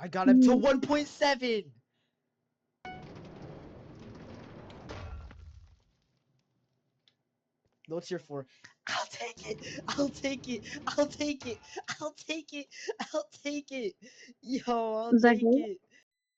I got him to 1.7. Low tier 4. I'll take it. I'll take it. I'll take it. I'll take it. I'll take it. Yo, I'll take Exactly. it.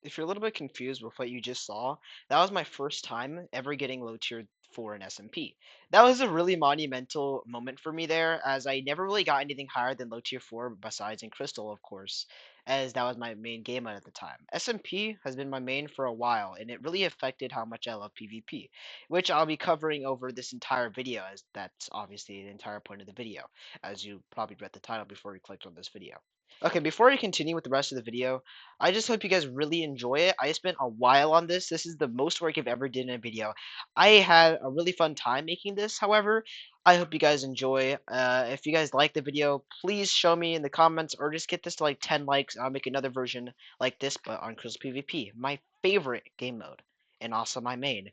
If you're a little bit confused with what you just saw, that was my first time ever getting low tier 4 in SMP. That was a really monumental moment for me there, as I never really got anything higher than low tier 4 besides in Crystal, of course, as that was my main game mode at the time. SMP has been my main for a while, and it really affected how much I love PvP, which I'll be covering over this entire video, as that's obviously the entire point of the video, as you probably read the title before you clicked on this video. Okay, before we continue with the rest of the video, I just hope you guys really enjoy it. I spent a while on this. This is the most work I've ever did in a video. I had a really fun time making this, however. I hope you guys enjoy. If you guys like the video, please show me in the comments or just get this to like 10 likes and I'll make another version like this but on Crystal PvP, my favorite game mode and also my main.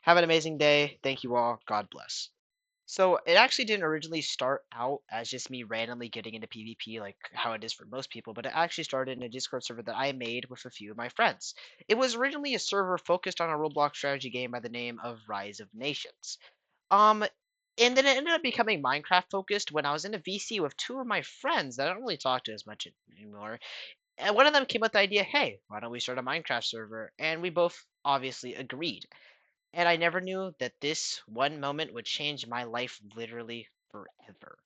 Have an amazing day. Thank you all. God bless. So it actually didn't originally start out as just me randomly getting into PvP like how it is for most people, but it actually started in a Discord server that I made with a few of my friends. It was originally a server focused on a Roblox strategy game by the name of Rise of Nations. Um, and then it ended up becoming Minecraft focused when I was in a VC with two of my friends that I don't really talk to as much anymore. And one of them came with the idea, hey, why don't we start a Minecraft server? And we both obviously agreed. And I never knew that this one moment would change my life literally forever.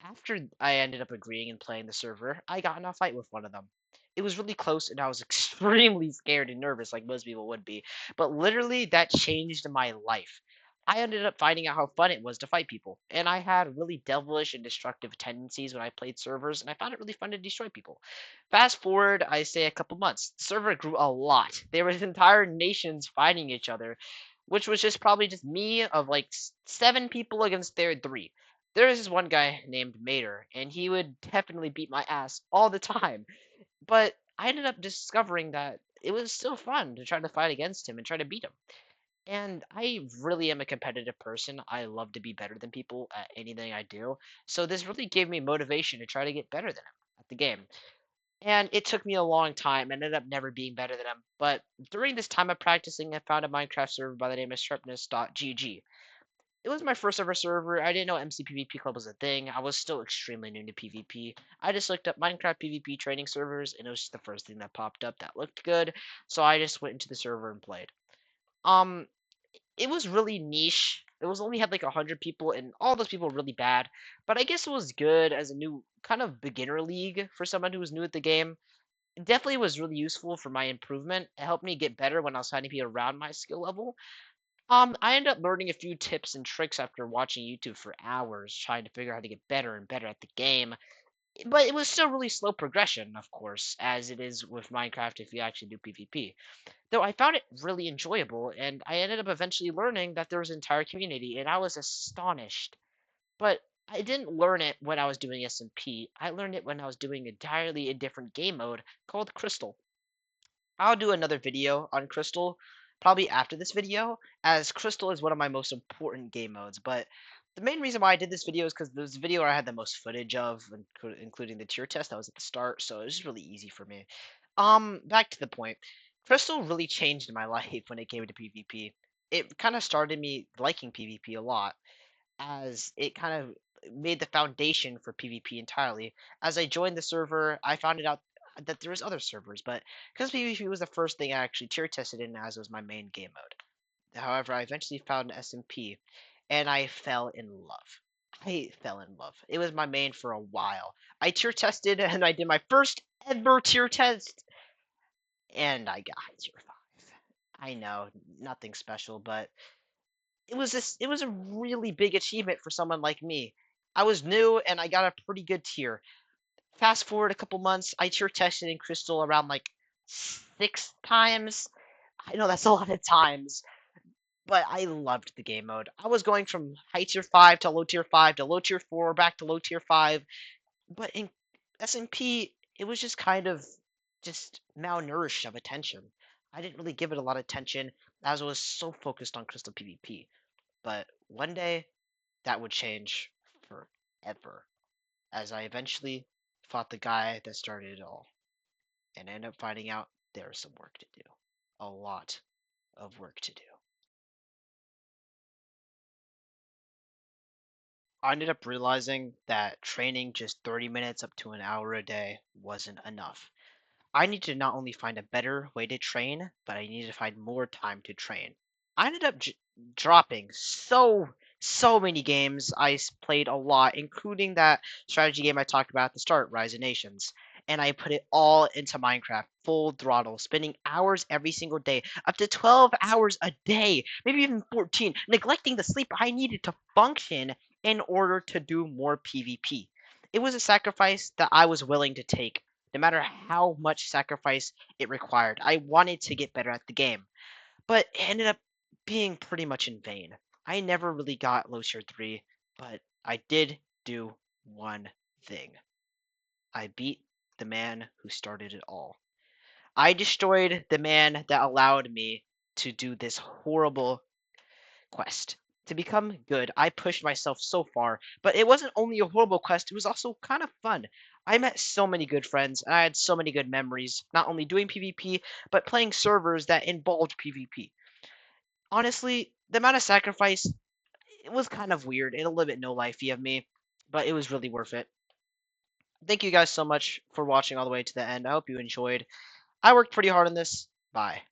After I ended up agreeing and playing the server, I got in a fight with one of them. It was really close and I was extremely scared and nervous like most people would be, but literally that changed my life. I ended up finding out how fun it was to fight people, and I had really devilish and destructive tendencies when I played servers, and I found it really fun to destroy people. Fast forward, I say a couple months, the server grew a lot. There was entire nations fighting each other, which was just probably just me of like 7 people against their 3. There was this one guy named Mater, and he would definitely beat my ass all the time. But I ended up discovering that it was still fun to try to fight against him and try to beat him. And I really am a competitive person. I love to be better than people at anything I do. So this really gave me motivation to try to get better than him at the game. And it took me a long time. I ended up never being better than him. But during this time of practicing, I found a Minecraft server by the name of sharpness.gg. It was my first ever server. I didn't know MC PvP Club was a thing. I was still extremely new to PvP. I just looked up Minecraft PvP training servers, and it was just the first thing that popped up that looked good. So I just went into the server and played. Um, it was really niche. It was only had like 100 people, and all those people were really bad. But I guess it was good as a new kind of beginner league for someone who was new at the game. It definitely was really useful for my improvement. It helped me get better when I was finding people around my skill level. I ended up learning a few tips and tricks after watching YouTube for hours, trying to figure out how to get better and better at the game. But it was still really slow progression, of course, as it is with Minecraft if you actually do PvP. Though I found it really enjoyable, and I ended up eventually learning that there was an entire community, and I was astonished. But I didn't learn it when I was doing SMP. I learned it when I was doing entirely a different game mode called Crystal. I'll do another video on Crystal, probably after this video, as Crystal is one of my most important game modes. But the main reason why I did this video is because this video I had the most footage of, including the tier test that was at the start, so it was just really easy for me. Back to the point. Crystal really changed my life when it came to PvP. It kind of started me liking PvP a lot, as it kind of made the foundation for PvP entirely. As I joined the server, I found it out that there was other servers, but because PvP was the first thing I actually tier tested in as was my main game mode. However, I eventually found SMP, and I fell in love. I fell in love. It was my main for a while. I tier tested, and I did my first ever tier test, and I got tier 5. I know, nothing special, but it was a really big achievement for someone like me. I was new and I got a pretty good tier. Fast forward a couple months, I tier tested in Crystal around like 6 times. I know that's a lot of times, but I loved the game mode. I was going from high tier 5 to low tier 5 to low tier 4 back to low tier 5. But in SMP, it was just kind of just malnourished of attention. I didn't really give it a lot of attention as I was so focused on Crystal PvP. But one day, that would change forever, as I eventually fought the guy that started it all. and I ended up finding out there was some work to do. A lot of work to do. I ended up realizing that training just 30 minutes up to an hour a day wasn't enough. I need to not only find a better way to train, but I need to find more time to train. I ended up dropping so many games. Played a lot, including that strategy game I talked about at the start, Rise of Nations. And I put it all into Minecraft, full throttle, spending hours every single day, up to 12 hours a day, maybe even 14, neglecting the sleep I needed to function in order to do more PvP. It was a sacrifice that I was willing to take no matter how much sacrifice it required. I wanted to get better at the game, but it ended up being pretty much in vain. I never really got low tier 3, but I did do one thing. I beat the man who started it all. I destroyed the man that allowed me to do this horrible quest. To become good, I pushed myself so far, but it wasn't only a horrible quest, it was also kind of fun. I met so many good friends, and I had so many good memories, not only doing PvP, but playing servers that involved PvP. Honestly, the amount of sacrifice, it was kind of weird and a little bit no lifey of me, but it was really worth it. Thank you guys so much for watching all the way to the end. I hope you enjoyed. I worked pretty hard on this. Bye.